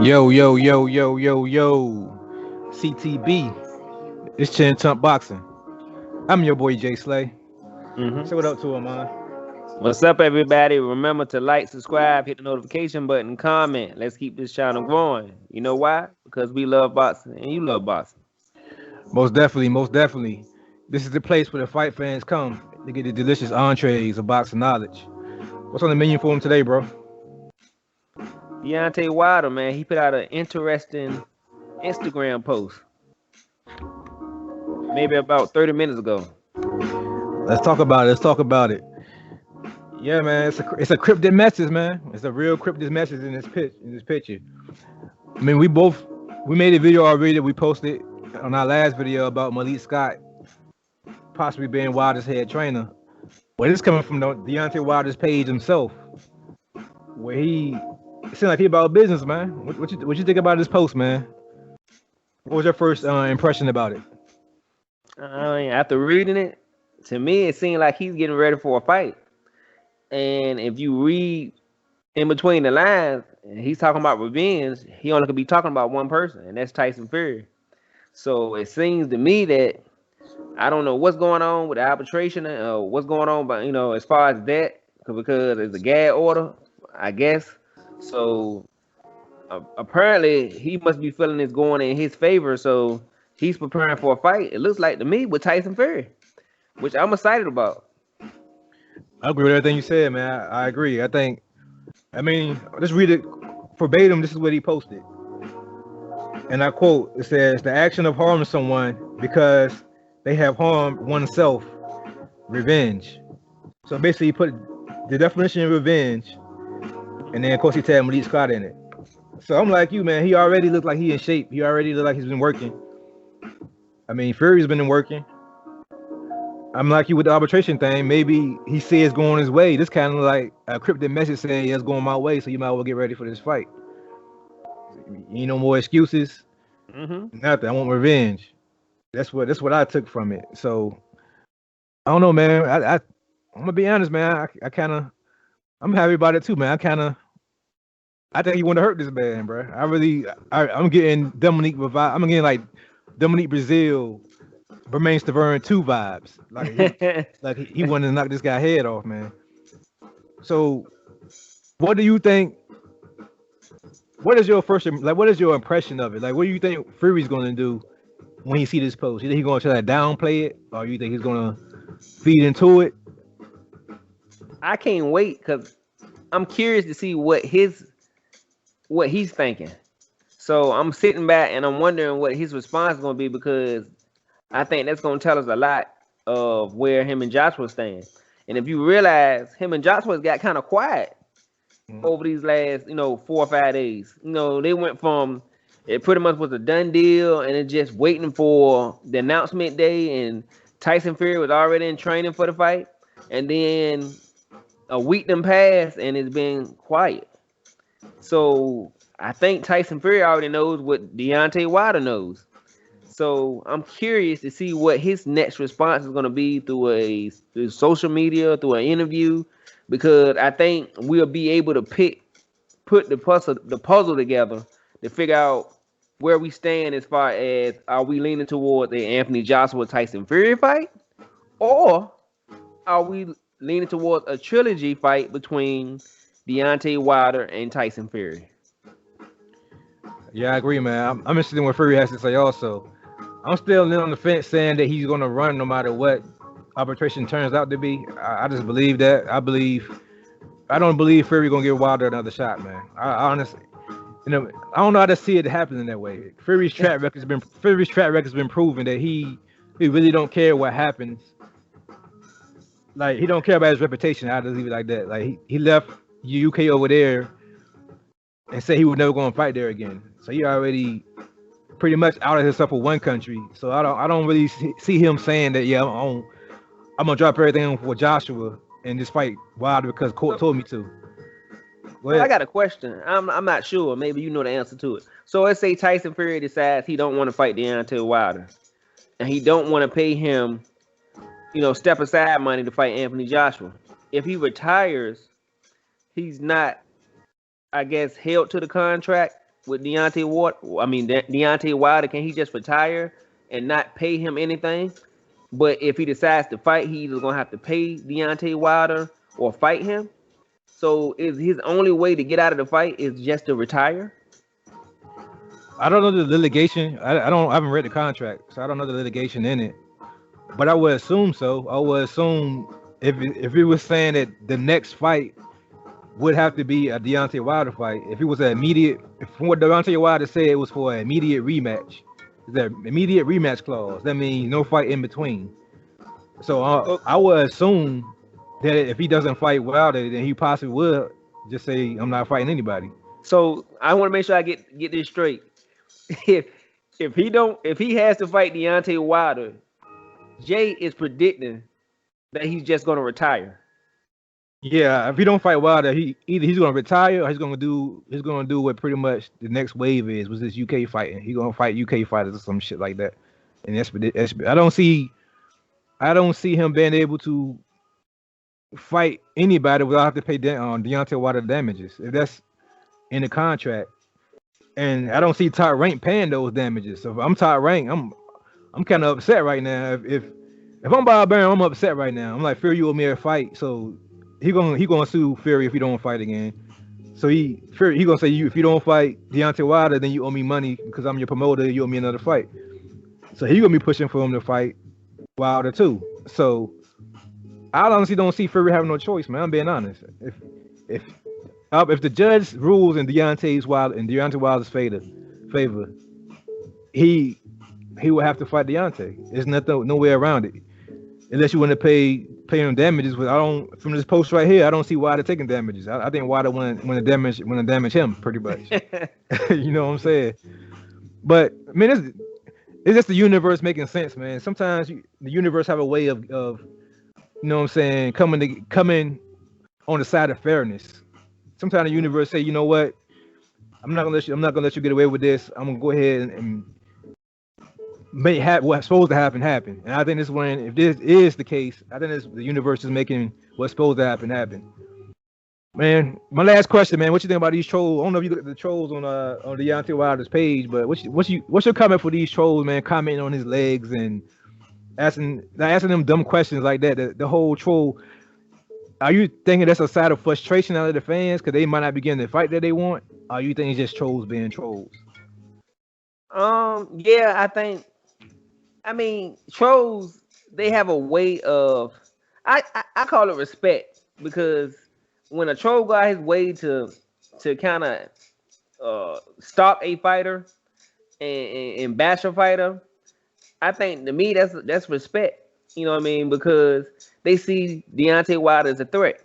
Yo, yo, yo, yo, yo, yo. CTB. It's Chin Tump Boxing. I'm your boy Jay Slay. hmm Say what up to him, man. What's up, everybody? Remember to like, subscribe, hit the notification button, comment. Let's keep this channel growing. You know why? Because we love boxing and you love boxing. Most definitely, most definitely. This is the place where the fight fans come to get the delicious entrees of boxing knowledge. What's on the menu for him today, bro? Deontay Wilder, man, he put out an interesting Instagram post maybe about 30 minutes ago. Let's talk about it. Let's talk about it. Yeah, man. It's a cryptic message, man. It's a real cryptic message in this picture. I mean, we made a video already that we posted on our last video about Malik Scott possibly being Wilder's head trainer. But it's coming from Deontay Wilder's page himself, where it seemed like he about business, man. What you think about this post, man? What was your first impression about it? After reading it, to me, it seemed like he's getting ready for a fight. And if you read in between the lines, he's talking about revenge. He only could be talking about one person, and that's Tyson Fury. So it seems to me that I don't know what's going on with the arbitration, what's going on, but as far as that, because it's a gag order, I guess. So apparently he must be feeling it's going in his favor. So he's preparing for a fight. It looks like to me with Tyson Fury, which I'm excited about. I agree with everything you said, man. I agree. I mean, let's read it verbatim. This is what he posted. And I quote, it says, "The action of harming someone because they have harmed oneself, revenge." So basically, he put the definition of revenge, and then of course he tagged Malik Scott in it. So I'm like you, man. He already looked like he in shape. He already looked like he's been working. I mean, Fury's been working. I'm like you with the arbitration thing. Maybe he sees it's going his way. This kind of like a cryptic message saying, "Yeah, it's going my way, so you might as well get ready for this fight." You know, more excuses. Nothing. I want revenge. That's what I took from it. So I don't know, man. I'm gonna be honest, man. I'm happy about it too, man. I think he want to hurt this man, bro. I'm getting Dominique revive. I'm getting like Dominique Brazil, Bermain Stavern 2 vibes. Like he wanted to knock this guy head off, man. So what do you think? What is your what is your impression of it? Like, what do you think Fury's gonna do when he see this post? You think he's gonna try to downplay it, or you think he's gonna feed into it? I can't wait because I'm curious to see what he's thinking. So I'm sitting back and I'm wondering what his response is going to be, because I think that's going to tell us a lot of where him and Joshua stand. And if you realize, him and Joshua got kind of quiet over these last 4 or 5 days. They went from it pretty much was a done deal and it just waiting for the announcement day, and Tyson Fury was already in training for the fight, and then a week done passed and it's been quiet. So I think Tyson Fury already knows what Deontay Wilder knows. So I'm curious to see what his next response is going to be through social media, through an interview, because I think we'll be able to put the puzzle together to figure out where we stand as far as, are we leaning towards the Anthony Joshua Tyson Fury fight, or are we leaning towards a trilogy fight between Deontay Wilder and Tyson Fury? Yeah, I agree, man. I'm interested in what Fury has to say also. I'm still on the fence saying that he's gonna run no matter what arbitration turns out to be. I just believe that. I don't believe Fury gonna give Wilder another shot, man. I honestly, I don't know how to see it happening that way. Fury's track record's been proven that he really don't care what happens. Like, he don't care about his reputation. I'll just leave it like that. Like, he left UK over there and said he was never going to fight there again. So he already pretty much outed himself for one country. So I don't really see him saying that, yeah, I'm gonna drop everything for Joshua and just fight Wilder because court told me to. I got a question. I'm not sure. Maybe you know the answer to it. So let's say Tyson Fury decides he don't want to fight Deontay Wilder, and he don't want to pay him, step aside money to fight Anthony Joshua. If he retires, he's not, I guess, held to the contract. with Deontay Wilder? I mean, Deontay Wilder, can he just retire and not pay him anything? But if he decides to fight, he either gonna have to pay Deontay Wilder or fight him. So is his only way to get out of the fight is just to retire? I don't know the litigation. I haven't read the contract, so I don't know the litigation in it. But I would assume so. I would assume if it was saying that the next fight would have to be a Deontay Wilder fight. If it was an immediate, from what Deontay Wilder said, it was for an immediate rematch. The immediate rematch clause. That means no fight in between. So I would assume that if he doesn't fight Wilder, then he possibly would just say, "I'm not fighting anybody." So I want to make sure I get this straight. If he has to fight Deontay Wilder, Jay is predicting that he's just going to retire. Yeah, if he don't fight Wilder, either he's going to retire or he's going to do what pretty much the next wave is, was this UK fighting. He's going to fight UK fighters or some shit like that. And I don't see him being able to fight anybody without having to pay Deontay Wilder damages, if that's in the contract. And I don't see Top Rank paying those damages. So if I'm Top Rank, I'm kind of upset right now. If I'm Bob Baron, I'm upset right now. I'm like, Fury, you owe me a fight, so he gonna sue Fury if he don't fight again. So he gonna say, if you don't fight Deontay Wilder, then you owe me money because I'm your promoter. You owe me another fight. So he gonna be pushing for him to fight Wilder too. So I honestly don't see Fury having no choice, man. I'm being honest. If the judge rules in Deontay Wilder's favor, he will have to fight Deontay. There's no way around it, unless you want to pay him damages. But from this post right here, I don't see Wilder taking damages. I think Wilder want to damage him pretty much. You know what I'm saying? But I mean, it's just the universe making sense, man. Sometimes the universe have a way of you know what I'm saying, coming on the side of fairness. Sometimes the universe say, you know what, I'm not gonna let you get away with this. I'm gonna go ahead and make what's supposed to happen. And I think if this is the case, I think the universe is making what's supposed to happen. Man, my last question, man. What you think about these trolls? I don't know if you look at the trolls on Deontay Wilder's page, but what's your comment for these trolls, man? Commenting on his legs and asking them dumb questions like that. The whole troll. Are you thinking that's a side of frustration out of the fans because they might not be getting the fight that they want? Or you think it's just trolls being trolls? Yeah, I mean, trolls, they have a way of, I call it respect, because when a troll got his way to kind of stop a fighter and bash a fighter, I think to me that's respect. You know what I mean? Because they see Deontay Wilder as a threat.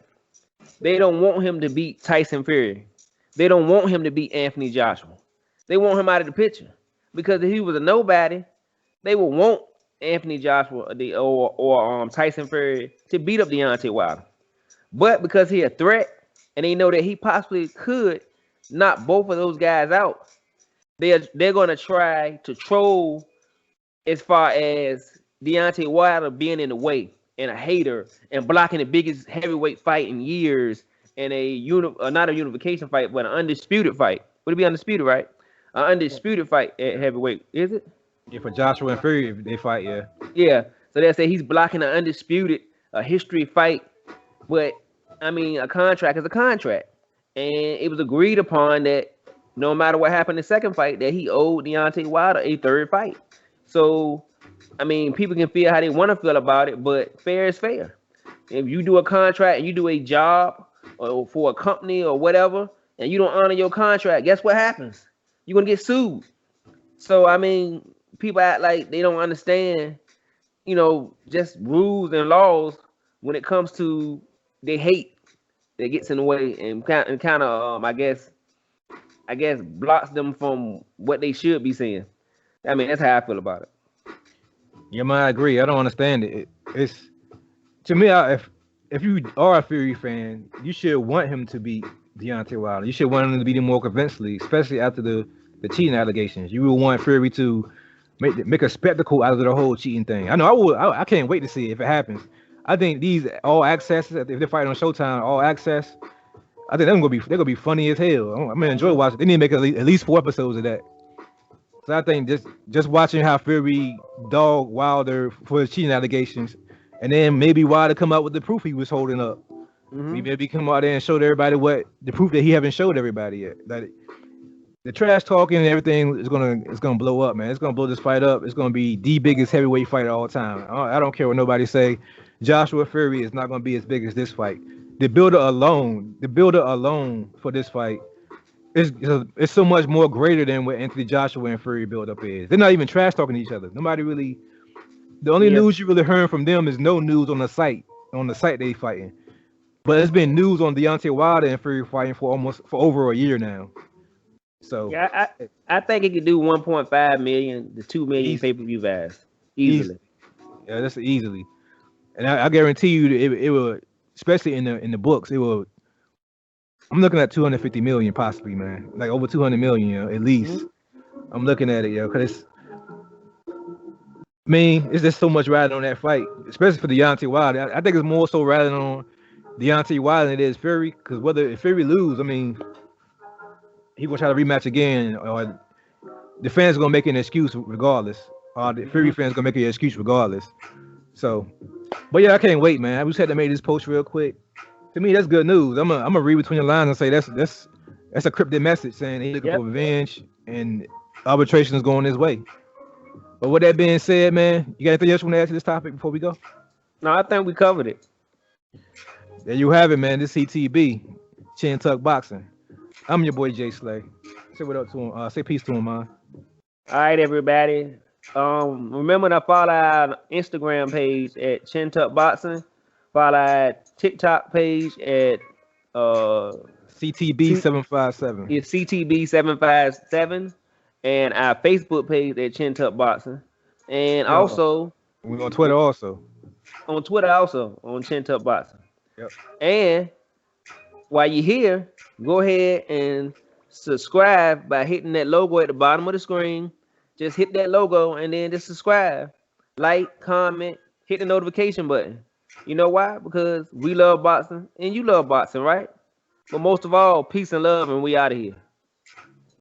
They don't want him to beat Tyson Fury. They don't want him to beat Anthony Joshua. They want him out of the picture. Because if he was a nobody, they would want Anthony Joshua or Tyson Fury to beat up Deontay Wilder. But because he's a threat and they know that he possibly could knock both of those guys out, they're going to try to troll as far as Deontay Wilder being in the way and a hater and blocking the biggest heavyweight fight in years and not a unification fight, but an undisputed fight. Would it be undisputed, right? An undisputed fight at heavyweight, is it? Yeah, for Joshua and Fury, if they fight, yeah. Yeah, so they say he's blocking an undisputed, a history fight. But, I mean, a contract is a contract. And it was agreed upon that no matter what happened in the second fight, that he owed Deontay Wilder a third fight. So, I mean, people can feel how they want to feel about it, but fair is fair. If you do a contract and you do a job or for a company or whatever, and you don't honor your contract, guess what happens? You're going to get sued. So, I mean, people act like they don't understand, you know, just rules and laws when it comes to they hate that gets in the way and kind of, I guess, blocks them from what they should be saying. I mean, that's how I feel about it. Yeah, man, I agree. I don't understand it. It's to me, if you are a Fury fan, you should want him to beat Deontay Wilder. You should want him to beat him more convincingly, especially after the cheating allegations. You would want Fury to make a spectacle out of the whole cheating thing. I know I would. I can't wait to see it if it happens. I think these all access, if they're fighting on Showtime, all access. I think they're gonna be funny as hell. I'm gonna enjoy watching. They need to make at least 4 episodes of that. So I think just watching how Fury dog Wilder for his cheating allegations, and then maybe Wilder come out with the proof he was holding up. Maybe come out there and show everybody what the proof that he haven't showed everybody yet. That the trash talking and everything is gonna blow up, man. It's gonna blow this fight up. It's gonna be the biggest heavyweight fight of all time. I don't care what nobody say. Joshua Fury is not gonna be as big as this fight. The builder alone for this fight it's so much more greater than what Anthony Joshua and Fury build up is. They're not even trash talking to each other. Nobody really. The only news you really heard from them is no news on the site they fighting. But it's been news on Deontay Wilder and Fury fighting for over a year now. So yeah, I think it could do 1.5 million to 2 million pay-per-view buys easily. Yeah, that's easily. And I guarantee you it will, especially in the books, it will. I'm looking at 250 million possibly, man. Like over 200 million, you know, at least. I'm looking at it, yo, because it's just so much riding on that fight, especially for Deontay Wilder. I think it's more so riding on Deontay Wilder than it is Fury, because if Fury lose, he gonna try to rematch again, or the fans are gonna make an excuse regardless. Or the Fury fans gonna make an excuse regardless. So, but yeah, I can't wait, man. I just had to make this post real quick. To me, that's good news. I'm gonna read between the lines and say that's a cryptic message saying he's looking for revenge and arbitration is going his way. But with that being said, man, you got anything else you want to add to this topic before we go? No, I think we covered it. There you have it, man. This CTB, Chin Tuck Boxing. I'm your boy Jay Slay. Say what up to him. Say peace to him, man. All right, everybody. Remember to follow our Instagram page at Chin Tuck Boxing. Follow our TikTok page at CTB757. It's CTB757, and our Facebook page at Chin Tuck Boxing, and also we're on Twitter also. On Twitter also on Chin Tuck Boxing. Yep. And while you're here, go ahead and subscribe by hitting that logo at the bottom of the screen. Just hit that logo and then just subscribe, like, comment, hit the notification button. You know why? Because we love boxing and you love boxing, right? But most of all, peace and love, and we out of here.